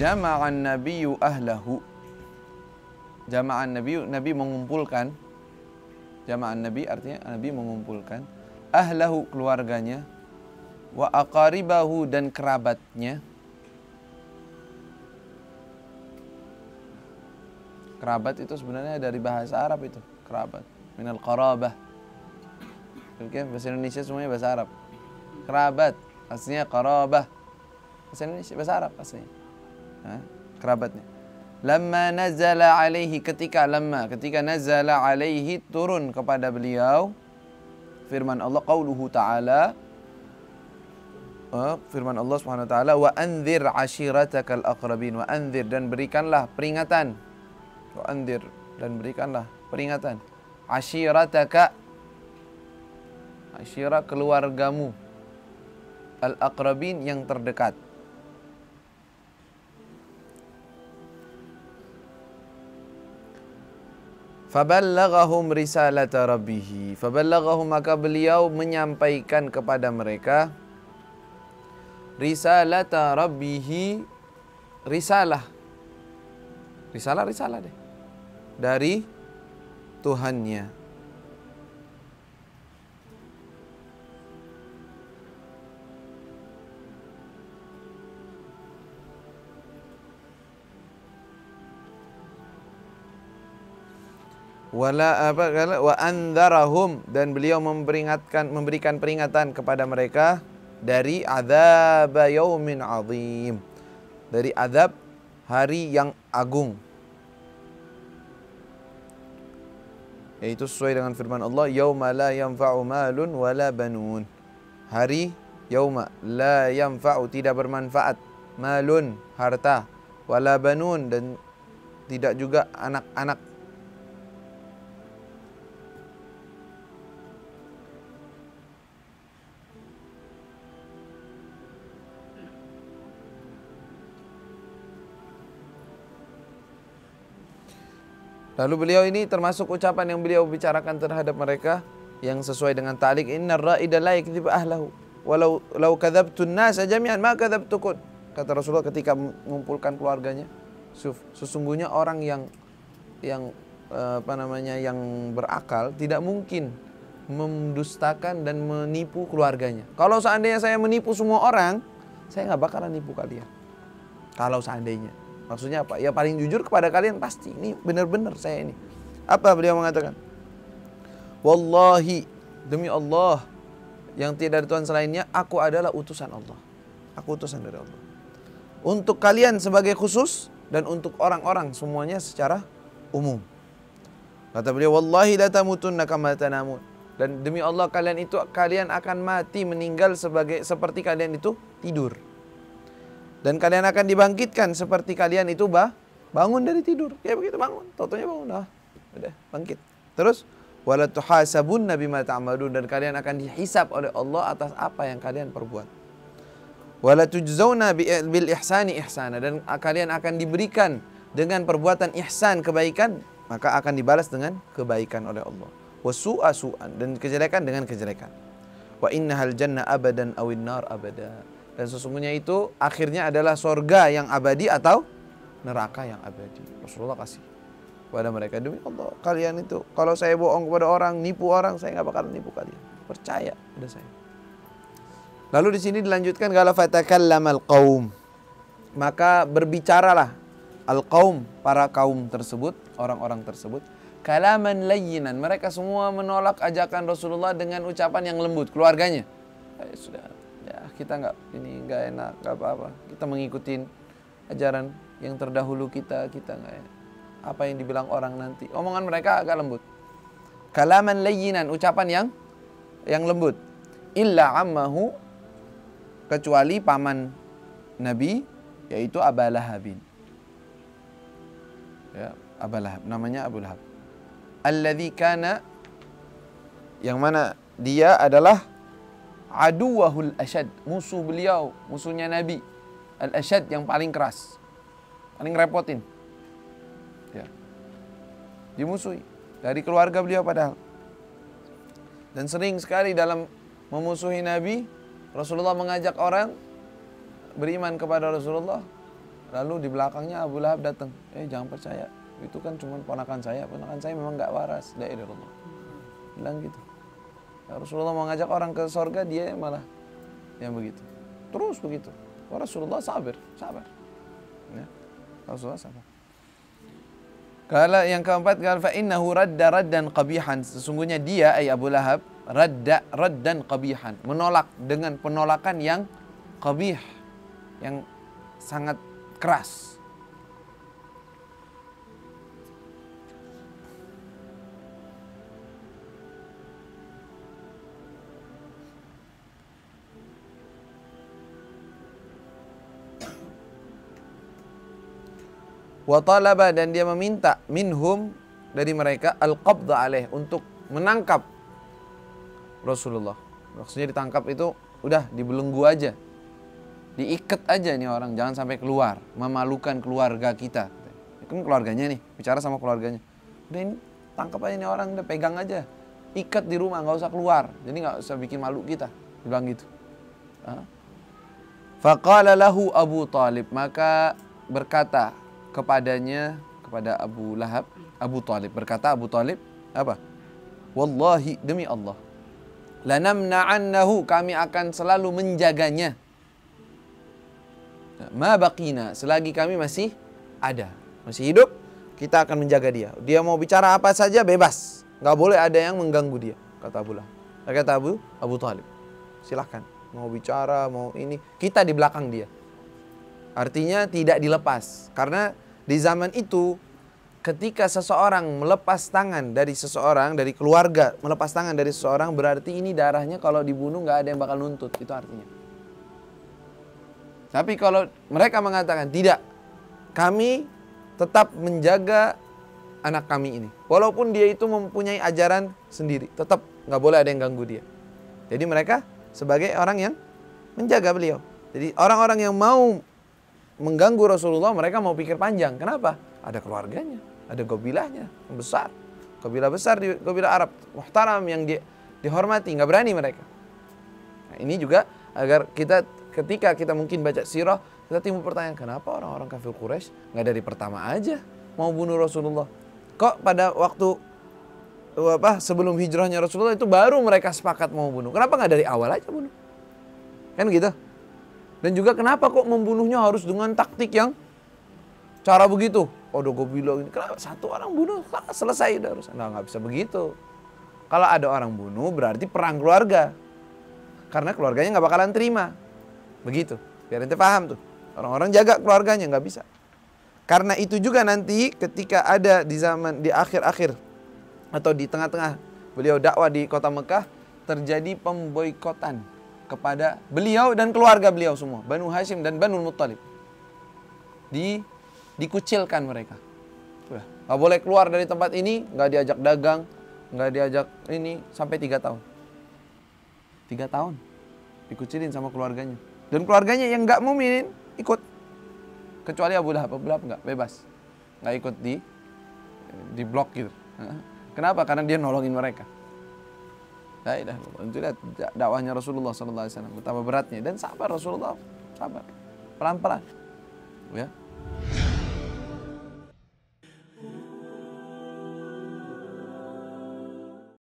Jama'an nabiyyu ahlahu. Jama'an nabiyyu, Nabi mengumpulkan. Jama'an nabi artinya Nabi mengumpulkan ahlahu, keluarganya, wa aqaribahu, dan kerabatnya. Kerabat itu sebenarnya dari bahasa Arab itu, kerabat. Minal qarabah. Oke, bahasa Indonesia semuanya bahasa Arab. Kerabat, aslinya qarabah. Bahasa Indonesia, bahasa Arab aslinya. Kerabatnya. Lamma nazala alaihi, ketika nazala alaihi, turun kepada beliau firman Allah, qauluhu ta'ala, firman Allah Subhanahu wa taala, wa anzir ashiratakal aqrabin, wa anzir, dan berikanlah peringatan, wa anzir, dan berikanlah peringatan, ashirataka, ashira, keluargamu, al aqrabin, yang terdekat. Faballaghahum risalata rabbih. Faballaghahum, maka beliau menyampaikan kepada mereka risalata rabbih, risalah deh, dari Tuhannya. Wa andzarahum, dan beliau memberikan peringatan kepada mereka dari azab yaumin azim, dari azab hari yang agung, yaitu sesuai dengan firman Allah, yauma la yanfa'u malun wala banun. Hari yauma la yanfa'u, tidak bermanfaat, malun, harta, wala banun, dan tidak juga anak-anak. Lalu beliau ini termasuk ucapan yang beliau bicarakan terhadap mereka yang sesuai dengan ta'liq, innar ra'ida la yakdzib ahlahu walau law kadzabtun nasa jami'an ma kadzabtukun. Kata Rasulullah ketika mengumpulkan keluarganya, sesungguhnya orang yang yang berakal tidak mungkin mendustakan dan menipu keluarganya. Kalau seandainya saya menipu semua orang, saya nggak bakalan nipu kalian. Kalau seandainya, maksudnya apa? Ya paling jujur kepada kalian pasti. Ini benar-benar saya ini. Apa beliau mengatakan? Wallahi, demi Allah yang tidak ada Tuhan selainnya, aku adalah utusan Allah. Aku utusan dari Allah. Untuk kalian sebagai khusus dan untuk orang-orang semuanya secara umum. Kata beliau, wallahi la tamutunna kama tanamun. Dan demi Allah kalian akan mati, meninggal seperti kalian itu tidur. Dan kalian akan dibangkitkan seperti kalian itu bangun dari tidur. Kayak begitu bangun, taunya bangun, udah bangkit. Terus wala tuhasabunna bima ta'malun, dan kalian akan dihisab oleh Allah atas apa yang kalian perbuat. Wala tujzauna bil ihsani ihsana, dan kalian akan diberikan dengan perbuatan ihsan, kebaikan, maka akan dibalas dengan kebaikan oleh Allah. Wasu'a su'an, dan kejelekan dengan kejelekan. Wa innahal jannah abadan awin nar abada, dan sesungguhnya itu akhirnya adalah sorga yang abadi atau neraka yang abadi. Rasulullah kasih kepada mereka, demi Allah kalian itu, kalau saya bohong kepada orang, nipu orang, saya nggak bakal nipu kalian. Percaya pada saya. Lalu di sini dilanjutkan, qala fatakallamal qaum, maka berbicaralah al-qaum, para kaum tersebut, orang-orang tersebut, kalaman layyinan, mereka semua menolak ajakan Rasulullah dengan ucapan yang lembut. Keluarganya, sudah, ya kita nggak enak, nggak apa-apa, kita mengikutin ajaran yang terdahulu kita nggak enak apa yang dibilang orang nanti. Omongan mereka agak lembut. Kalaman layyinan, ucapan yang lembut. Illa ammahu, kecuali paman Nabi, yaitu Aba Lahabin. Ya, Aba Lahab, namanya Abu Lahab. Alladzi kana, yang mana dia adalah aduwahul asyad, musuh beliau, musuhnya Nabi. Al-asyad, yang paling keras, paling repotin. Ya. Dimusuhi dari keluarga beliau padahal. Dan sering sekali dalam memusuhi Nabi, Rasulullah mengajak orang beriman kepada Rasulullah, Lalu di belakangnya Abu Lahab datang. Jangan percaya. Itu kan cuma ponakan saya. Ponakan saya memang nggak waras. La ilaha illallah. Bilang gitu. Ya, Rasulullah mau ngajak orang ke surga, dia malah yang begitu. Terus begitu. Rasulullah sabar. Ya, Rasulullah sabar. Kalau yang keempat, fa innahu raddan qabihan. Sesungguhnya dia, Abu Lahab, raddan qabihan, menolak dengan penolakan yang qabih, yang sangat keras. Wa talaba, dan dia meminta minhum, dari mereka, al-qabdha alaih, untuk menangkap Rasulullah. Maksudnya ditangkap itu udah dibelenggu aja, diikat aja nih orang, jangan sampai keluar, memalukan keluarga kita. Kan keluarganya nih, bicara sama keluarganya. Udah ini tangkap aja nih orang, udah pegang aja, ikat di rumah, nggak usah keluar, jadi nggak usah bikin malu kita. Bilang gitu. Faqala lahu Abu Talib, maka berkata kepadanya, kepada Abu Lahab, Abu Talib, berkata Abu Talib apa? Wallahi, demi Allah, lanamna'annahu, kami akan selalu menjaganya, ma baqina, selagi kami masih ada, masih hidup, kita akan menjaga dia. Dia mau bicara apa saja bebas, nggak boleh ada yang mengganggu dia, kata Abu Lahab. Kata Abu Talib, silahkan, mau bicara, mau ini, kita di belakang dia. Artinya tidak dilepas. Karena di zaman itu, ketika seseorang melepas tangan dari seseorang, dari keluarga melepas tangan dari seseorang, berarti ini darahnya kalau dibunuh nggak ada yang bakal nuntut. Itu artinya. Tapi kalau mereka mengatakan tidak, kami tetap menjaga anak kami ini, walaupun dia itu mempunyai ajaran sendiri, tetap nggak boleh ada yang ganggu dia. Jadi mereka sebagai orang yang menjaga beliau. Jadi orang-orang yang mau mengganggu Rasulullah, mereka mau pikir panjang. Kenapa? Ada keluarganya, ada qabilahnya yang besar, qabilah besar di qabilah Arab, muhtaram, yang dihormati, nggak berani mereka. Nah, ini juga agar kita, ketika kita mungkin baca sirah, kita timbul pertanyaan, kenapa orang-orang kafir Quraisy nggak dari pertama aja mau bunuh Rasulullah? Kok pada waktu sebelum hijrahnya Rasulullah itu baru mereka sepakat mau bunuh? Kenapa nggak dari awal aja bunuh? Kan gitu. Dan juga kenapa kok membunuhnya harus dengan taktik yang cara begitu? Oh, udah gue bilang ini, kenapa satu orang bunuh selesai udah urusan? Nah, nggak bisa begitu. Kalau ada orang bunuh berarti perang keluarga, karena keluarganya nggak bakalan terima. Begitu. Biar ente paham tuh. Orang-orang jaga keluarganya, nggak bisa. Karena itu juga nanti ketika ada di zaman, di akhir-akhir atau di tengah-tengah beliau dakwah di kota Mekah, terjadi pemboikotan kepada beliau dan keluarga beliau semua, Banu Hashim dan Banu Muttalib. Dikucilkan mereka. Nggak boleh keluar dari tempat ini, nggak diajak dagang, nggak diajak ini, sampai 3 tahun. 3 tahun dikucilin sama keluarganya. Dan keluarganya yang nggak mukminin ikut, kecuali Abu Lahab. Abu Lahab nggak, bebas, nggak ikut, di blok gitu. Kenapa? Karena dia nolongin mereka. La ilaha illallah. Itu lihat dakwahnya Rasulullah SAW, betapa beratnya, dan sabar Rasulullah, sabar, pelan-pelan, ya.